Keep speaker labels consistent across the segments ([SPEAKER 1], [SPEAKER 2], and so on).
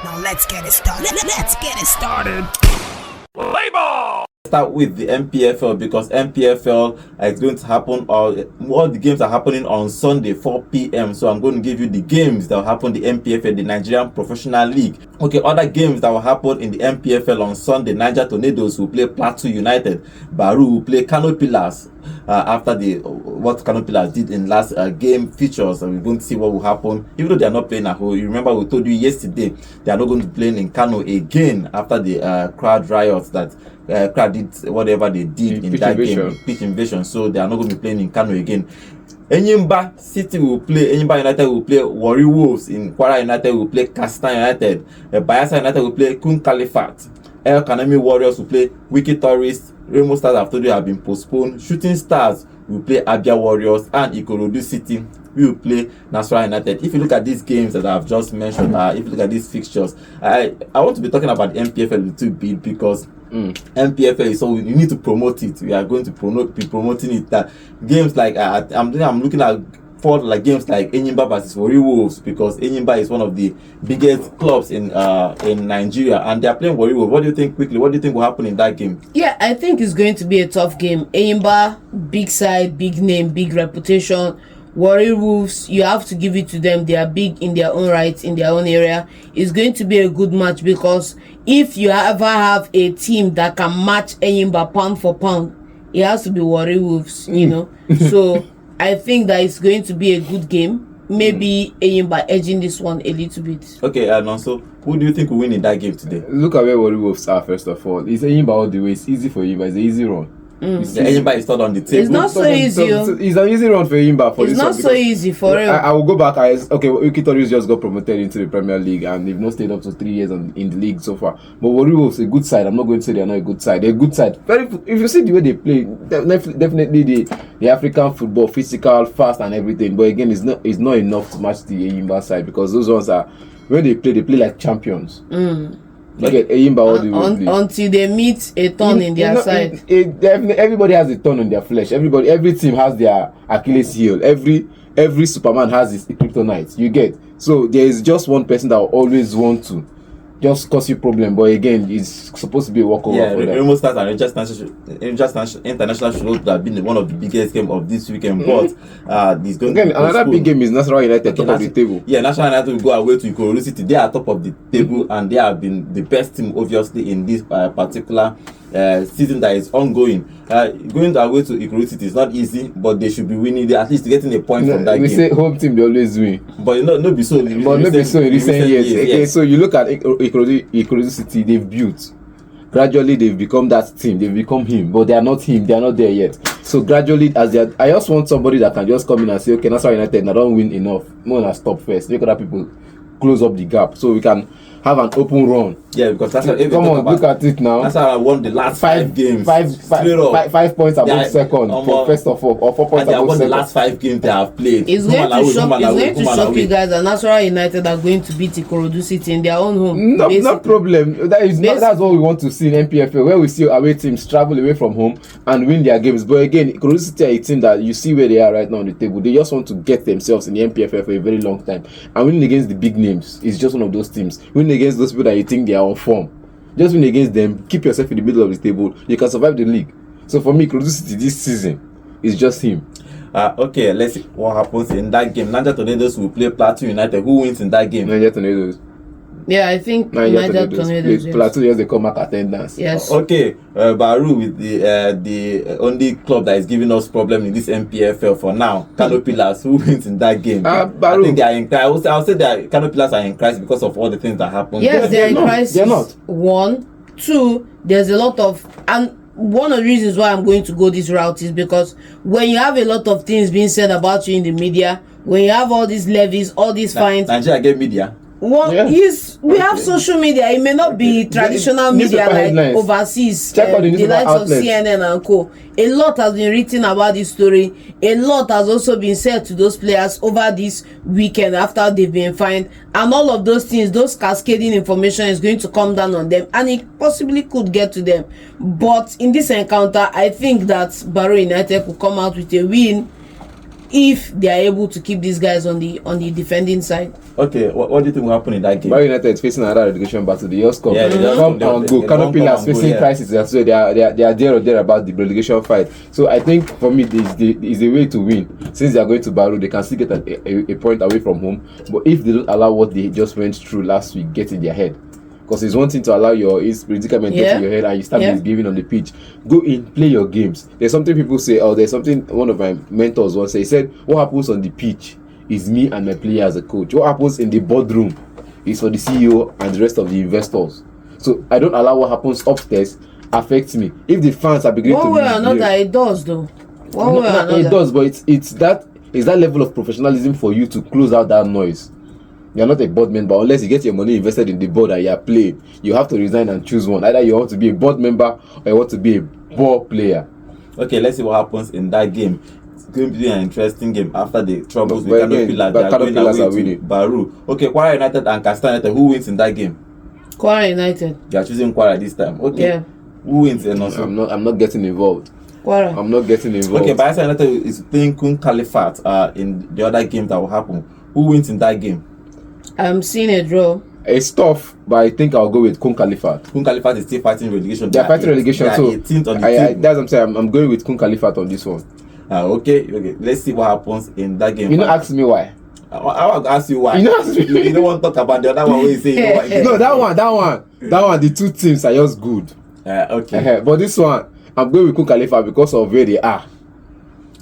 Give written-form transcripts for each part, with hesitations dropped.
[SPEAKER 1] Now let's get it started. Let's get it started.
[SPEAKER 2] Play ball!
[SPEAKER 3] Start with the Npfl because Npfl is going to happen, or all the games are happening on Sunday 4 p.m. So I'm going to give you the games that will happen in the Npfl, the Nigerian Professional League. Okay, other games that will happen in the Npfl on Sunday: Niger Tornadoes will play Plateau United, Barau will play Kano Pillars. After what Kano Pillars did in last game features, and we're going to see what will happen. Even though they are not playing at home, you remember we told you yesterday they are not going to be playing in Kano again after the crowd riots that crowd did whatever they did in that game, pitch invasion. So they are not going to be playing in Kano again. Enyimba City will play, Enyimba United will play Warri Wolves. In Kwara United will play Kastina United. Bayelsa United will play Khalifat. Kanemi Warriors will play Wikki Tourists. Rainbow Stars, I've told you, have been postponed. Shooting Stars will play Abia Warriors, and Ikorodo City will play Nasarawa United. If you look at these games that I've just mentioned, if you look at these fixtures, I want to be talking about the Npfl a little bit because Npfl is so you need to promote it. We are going to be promoting it. That games like I'm looking at for like games like Enyimba versus Warri Wolves, because Enyimba is one of the biggest clubs in Nigeria, and they are playing Warri Wolves. What do you think quickly? What do you think will happen in that game?
[SPEAKER 4] Yeah, I think it's going to be a tough game. Enyimba, big side, big name, big reputation. Warri Wolves, you have to give it to them. They are big in their own right, in their own area. It's going to be a good match, because if you ever have a team that can match Enyimba pound for pound, it has to be Warri Wolves, you know. So I think that it's going to be a good game. Maybe Enyimba edging this one a little bit.
[SPEAKER 3] Okay, and also, who do you think will win in that game today?
[SPEAKER 5] Look at where Warri Wolves are, first of all. It's Enyimba all the way. It's easy for Enyimba. It's an easy run.
[SPEAKER 3] Enyimba is not on the table.
[SPEAKER 4] It's not so easy.
[SPEAKER 5] It's an easy run for Enyimba.
[SPEAKER 4] It's not so easy for him.
[SPEAKER 5] I will go back. Wikki Tourists just got promoted into the Premier League, and they've not stayed up to 3 years in the league so far. But Warri Wolves a good side. I'm not going to say they're not a good side. They're a good side. If you see the way they play, definitely the African football, physical, fast, and everything. But again, it's not enough to match the Enyimba side, because those ones are, when they play like champions. Like Enyimba all the way
[SPEAKER 4] until they meet a thorn in their side.
[SPEAKER 5] Everybody has a thorn on their flesh. Every team has their Achilles heel. Every Superman has his kryptonite. You get, so there is just one person that will always want to just cause you problem, but again, it's supposed to be a walkover.
[SPEAKER 3] Yeah,
[SPEAKER 5] for them.
[SPEAKER 3] Rainbow Stars and Rangers International should have been one of the biggest game of this weekend, but this going
[SPEAKER 5] again,
[SPEAKER 3] to be
[SPEAKER 5] another big game is Nasarawa United, top of the table.
[SPEAKER 3] Yeah, National United will go away to Ikorodo City. They are top of the table, and they have been the best team, obviously, in this particular season that is ongoing. Going away to Ikorodo City is not easy, but they should be winning. They at least getting a point from that game.
[SPEAKER 5] We say home team they always win,
[SPEAKER 3] but not be so.
[SPEAKER 5] But not be so in recent years. Okay, yes. So you look at Ikorodo City, they've built. Gradually, they've become that team. They've become him, but they are not him. They are not there yet. So gradually, as they are, I just want somebody that can just come in and say, okay, Nasarawa United, I don't win enough. More than stop first. Make other people close up the gap, so we can have an open run.
[SPEAKER 3] Yeah, because that's
[SPEAKER 5] come on, look at it now.
[SPEAKER 3] That's how I won the last five games.
[SPEAKER 5] 5 points above second for first of all, or 4 points above
[SPEAKER 3] won
[SPEAKER 5] second.
[SPEAKER 3] the last 5 games they have played.
[SPEAKER 4] It's going to shock you guys that Nasarawa United are going to beat Ikorodo City in their own home.
[SPEAKER 5] No problem. That's what we want to see in Npfl, where we see away teams travel away from home and win their games. But again, Ikorodo City are a team that you see where they are right now on the table. They just want to get themselves in the Npfl for a very long time. And winning against the big names is just one of those teams. Winning against those people that you think they are on form, just win against them, keep yourself in the middle of the table, you can survive the league. So for me, Ikorodo City this season is just him.
[SPEAKER 3] Okay, let's see what happens in that game. Niger Tornadoes will play Plateau United. Who wins in that game?
[SPEAKER 5] Niger Tornadoes.
[SPEAKER 4] Yeah, I think Niger Tornadoes.
[SPEAKER 5] Plateau just they come back attendance.
[SPEAKER 4] Yes.
[SPEAKER 3] Okay, Barau with the only club that is giving us problem in this Npfl for now. Kano Pillars. Who wins in that game?
[SPEAKER 5] Barau.
[SPEAKER 3] I think they are in crisis. I would say that Kano Pillars are in crisis because of all the things that happened.
[SPEAKER 4] Yes, they are in crisis.
[SPEAKER 5] They're not.
[SPEAKER 4] 1, 2. There's a lot of one of the reasons why I'm going to go this route is because when you have a lot of things being said about you in the media, when you have all these levies, all these fines.
[SPEAKER 3] Nigeria get media.
[SPEAKER 4] Well, yes. We have social media. It may not be traditional media like
[SPEAKER 5] headlines.
[SPEAKER 4] Overseas,
[SPEAKER 5] Check out the
[SPEAKER 4] likes of
[SPEAKER 5] outlets.
[SPEAKER 4] CNN and co. A lot has been written about this story. A lot has also been said to those players over this weekend after they've been fined, and all of those things, those cascading information is going to come down on them, and it possibly could get to them. But in this encounter, I think that Barau United could come out with a win. if they are able to keep these guys on the defending side.
[SPEAKER 3] Okay, what do you think will happen in that game?
[SPEAKER 5] Barau United is facing another relegation battle. They just come.
[SPEAKER 3] Yeah, they just
[SPEAKER 5] come
[SPEAKER 3] come,
[SPEAKER 5] and
[SPEAKER 3] they
[SPEAKER 5] go. Kano
[SPEAKER 3] don't come
[SPEAKER 5] Pillars
[SPEAKER 3] and go,
[SPEAKER 5] facing
[SPEAKER 3] yeah.
[SPEAKER 5] crisis as well. They are there or there about the relegation fight. So I think for me, is a way to win. Since they are going to Barau, they can still get a point away from home. But if they don't allow what they just went through last week get in their head, because it's one thing to allow your predicament get in your head and you start misbehaving on the pitch. Go in, play your games. There's something people say, there's something one of my mentors once said. He said, what happens on the pitch is me and my player as a coach. What happens in the boardroom is for the CEO and the rest of the investors. So I don't allow what happens upstairs affect me. If the fans are beginning to
[SPEAKER 4] one way or another, it does though. One way or another,
[SPEAKER 5] it does, but it's that level of professionalism for you to close out that noise. You're not a board member unless you get your money invested in the board and you're playing. You have to resign and choose one. Either you want to be a board member or you want to be a ball player.
[SPEAKER 3] Okay, let's see what happens in that game. It's going to be an interesting game after the troubles
[SPEAKER 5] But
[SPEAKER 3] with Kano
[SPEAKER 5] again,
[SPEAKER 3] Pillars.
[SPEAKER 5] but
[SPEAKER 3] They are
[SPEAKER 5] Kano
[SPEAKER 3] going
[SPEAKER 5] Pillars
[SPEAKER 3] away
[SPEAKER 5] are
[SPEAKER 3] to
[SPEAKER 5] winning.
[SPEAKER 3] Barau. Okay, Kwara United and Kastina United. Who wins in that game?
[SPEAKER 4] Kwara United.
[SPEAKER 3] They are choosing Kwara this time. Okay.
[SPEAKER 4] Yeah.
[SPEAKER 3] Who wins and also?
[SPEAKER 5] I'm not getting involved.
[SPEAKER 4] Kwara.
[SPEAKER 5] I'm not getting involved.
[SPEAKER 3] Okay, Bayelsa United is playing Khalifat in the other game that will happen. Who wins in that game?
[SPEAKER 4] I'm seeing a draw.
[SPEAKER 5] It's tough, but I think I'll go with Khalifat.
[SPEAKER 3] Khalifat is still fighting relegation.
[SPEAKER 5] They're fighting relegation, so
[SPEAKER 3] 18th on the
[SPEAKER 5] that's
[SPEAKER 3] table.
[SPEAKER 5] what I'm saying. I'm going with Khalifat on this one.
[SPEAKER 3] Okay. Let's see what happens in that game.
[SPEAKER 5] You know, ask me why.
[SPEAKER 3] I'll ask you why.
[SPEAKER 5] You know, ask me.
[SPEAKER 3] You don't want to talk about the other one where you say you know what,
[SPEAKER 5] No, that one. The two teams are just good.
[SPEAKER 3] okay.
[SPEAKER 5] But this one, I'm going with Khalifat because of where they are.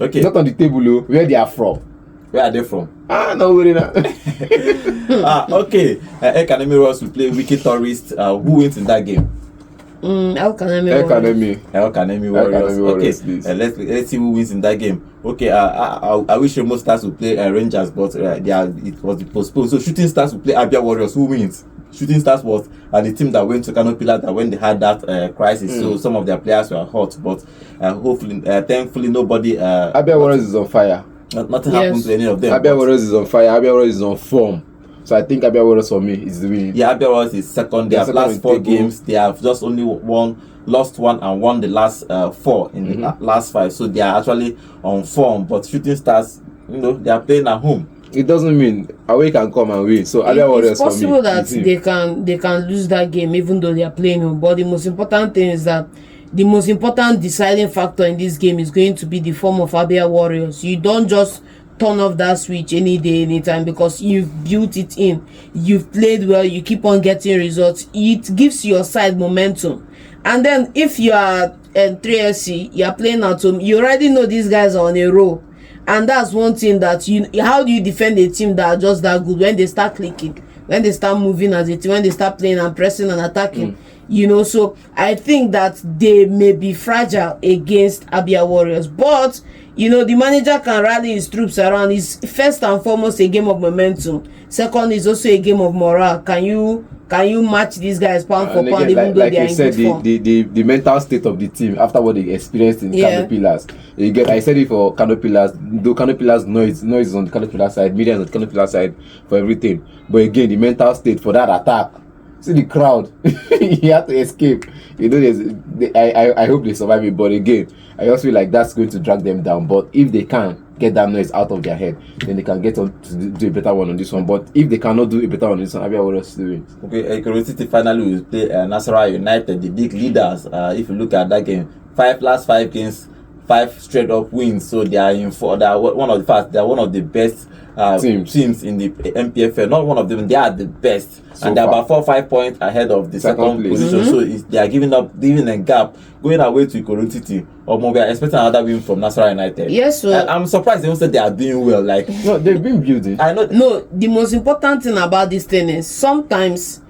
[SPEAKER 3] Okay.
[SPEAKER 5] Not on the table, where they are from.
[SPEAKER 3] Where are they from?
[SPEAKER 5] No worry now.
[SPEAKER 3] Okay. Kanemi Ross will play Wikki Tourist. Who wins in that game?
[SPEAKER 4] Kanemi.
[SPEAKER 3] Kanemi Warriors.
[SPEAKER 5] Warriors,
[SPEAKER 3] Okay. Let's see who wins in that game. Okay. I wish Remo Stars would play Rangers, but it was postponed. So Shooting Stars will play Abia Warriors. Who wins? Shooting Stars was the team that went to Kano Pillars that when they had that crisis. So some of their players were hurt, but thankfully nobody.
[SPEAKER 5] Abia Warriors is on fire.
[SPEAKER 3] Nothing happened to any of them.
[SPEAKER 5] Abia Warriors is on fire. Abia Warriors is on form. So I think Abia Warriors for me is the winning.
[SPEAKER 3] Yeah, Abia Warriors is second. They have last 4 games. They have just only lost one and won the last 4 in the last 5. So they are actually on form. But Shooting Stars, they are playing at home.
[SPEAKER 5] It doesn't mean away can come and win. So Abia Warriors
[SPEAKER 4] It's possible
[SPEAKER 5] for me,
[SPEAKER 4] that they can lose that game even though they are playing home. But the most important thing is that the most important deciding factor in this game is going to be the form of Abia Warriors. You don't just turn off that switch any day, anytime, because you've built it in. You've played well. You keep on getting results. It gives your side momentum. And then if you are 3SC, you are playing at home, you already know these guys are on a roll. And that's one thing that how do you defend a team that are just that good when they start clicking, when they start moving as a team, when they start playing and pressing and attacking? So I think that they may be fragile against Abia Warriors, but the manager can rally his troops around. It's first and foremost a game of momentum. Second is also a game of morale. Can you match these guys pound for pound, even though they are in good form?
[SPEAKER 5] The mental state of the team after what they experienced in Kano Pillars. I said it for Kano Pillars. Though Kano Pillars noise is on the Kano Pillars side, media is on the Kano Pillars side for everything. But again, the mental state for that attack. See the crowd. You have to escape. I hope they survive it, but again, I also feel like that's going to drag them down. But if they can get that noise out of their head, then they can get on to do a better one on this one. But if they cannot do a better one on this one, Abia Warriors still win. Okay,
[SPEAKER 3] Ikorodo City finally will play Nasarawa United, the big leaders. If you look at that game, last 5 games, 5 straight up wins. So they are in for they are one of the best teams in the Npfl. Not one of them, they are the best, so and they're about 4 or 5 points ahead of the second position. So they are giving a gap, going away to Ikorodo City. Or we are expecting another win from Nasarawa United.
[SPEAKER 4] Yes, sir.
[SPEAKER 3] I'm surprised they don't say they are doing well.
[SPEAKER 5] No, they've been building.
[SPEAKER 3] I know.
[SPEAKER 4] No, the most important thing about this thing is sometimes,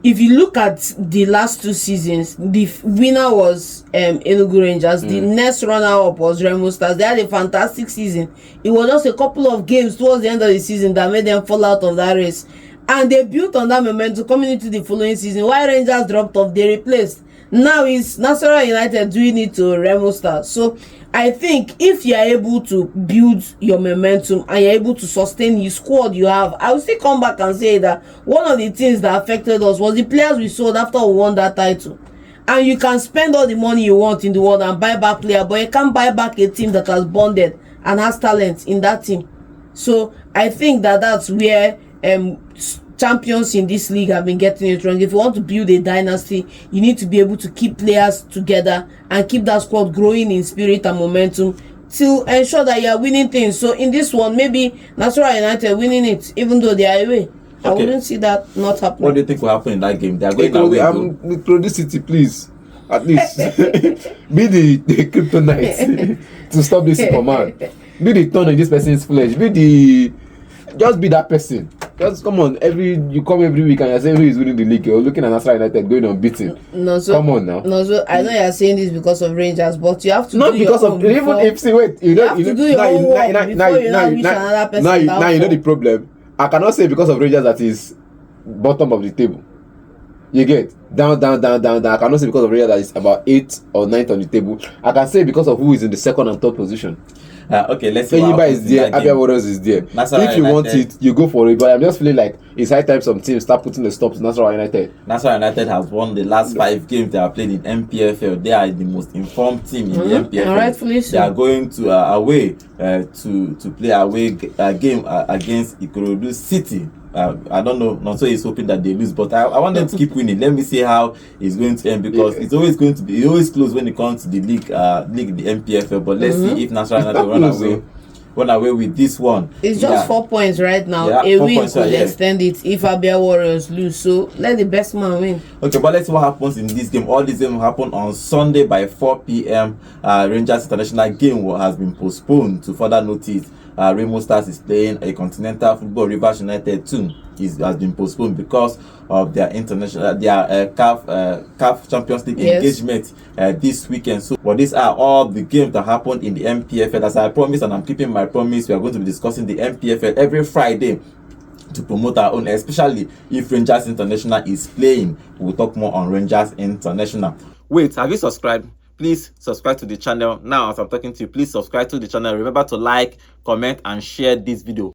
[SPEAKER 4] if you look at the last 2 seasons, the winner was Enugu Rangers. The next runner-up was Remo Stars. They had a fantastic season. It was just a couple of games towards the end of the season that made them fall out of that race. And they built on that momentum coming into the following season. While Rangers dropped off, they replaced. Now it's Nasarawa United doing it to Remo Stars. So I think if you are able to build your momentum and you're able to sustain the squad you have, I will still come back and say that one of the things that affected us was the players we sold after we won that title. And you can spend all the money you want in the world and buy back players, but you can't buy back a team that has bonded and has talent in that team. So I think that's where champions in this league have been getting it wrong. If you want to build a dynasty, you need to be able to keep players together and keep that squad growing in spirit and momentum to ensure that you are winning things. So in this one, maybe Nasarawa United winning it, even though they are away. I wouldn't see that not happening.
[SPEAKER 3] What do you think will happen in that game? They are going away.
[SPEAKER 5] City, please. At least be the kryptonite to stop this Superman. Be the thorn in this person's flesh. Just be that person. Just come on. You come every week and you say who is winning the league. You're looking at Nasarawa United going unbeaten. Come on now.
[SPEAKER 4] No, so I know you're saying this because of Rangers, but you have to
[SPEAKER 5] not
[SPEAKER 4] do
[SPEAKER 5] because
[SPEAKER 4] your
[SPEAKER 5] of
[SPEAKER 4] own
[SPEAKER 5] even if see wait
[SPEAKER 4] you have to do your own work before you now reach another person.
[SPEAKER 5] Now you know the problem. I cannot say because of Rangers that is bottom of the table. You get down. I cannot say because of Rangers that is about 8th or 9th on the table. I can say because of who is in the 2nd and 3rd position.
[SPEAKER 3] Okay, let's see.
[SPEAKER 5] Enyimba is there, Abia Warriors is there. If you want it, you go for it. But I'm just feeling like it's high time some teams start putting the stop to Nasarawa United.
[SPEAKER 3] Nasarawa United has won the last 5 games they have played in Npfl. They are the most informed team in the Npfl.
[SPEAKER 4] And rightfully so.
[SPEAKER 3] They are going to away to play away game against Ikorodo City. I don't know. Not so he's hoping that they lose, but I want them to keep winning. Let me see how it's going to end because it's always going to be close when it comes to the league, the Npfl. But let's see if Nasarawa United run away with this one.
[SPEAKER 4] It's just 4 points right now.
[SPEAKER 3] Yeah,
[SPEAKER 4] a
[SPEAKER 3] 4
[SPEAKER 4] win
[SPEAKER 3] points,
[SPEAKER 4] could extend it if Abia Warriors lose. So let the best man win.
[SPEAKER 3] Okay, but let's see what happens in this game. All this game will happen on Sunday by 4 p.m. Rangers International game has been postponed to further notice. Remo Stars is playing a Continental Football. Rivers United too has been postponed because of their international CAF Champions League engagement this weekend. So, but these are all the games that happened in the Npfl. As I promised, and I'm keeping my promise, we are going to be discussing the Npfl every Friday to promote our own, especially if Rangers International is playing. We'll talk more on Rangers International. Wait, have you subscribed? Please subscribe to the channel now. As I'm talking to you, please subscribe to the channel. Remember to like, comment and share this video.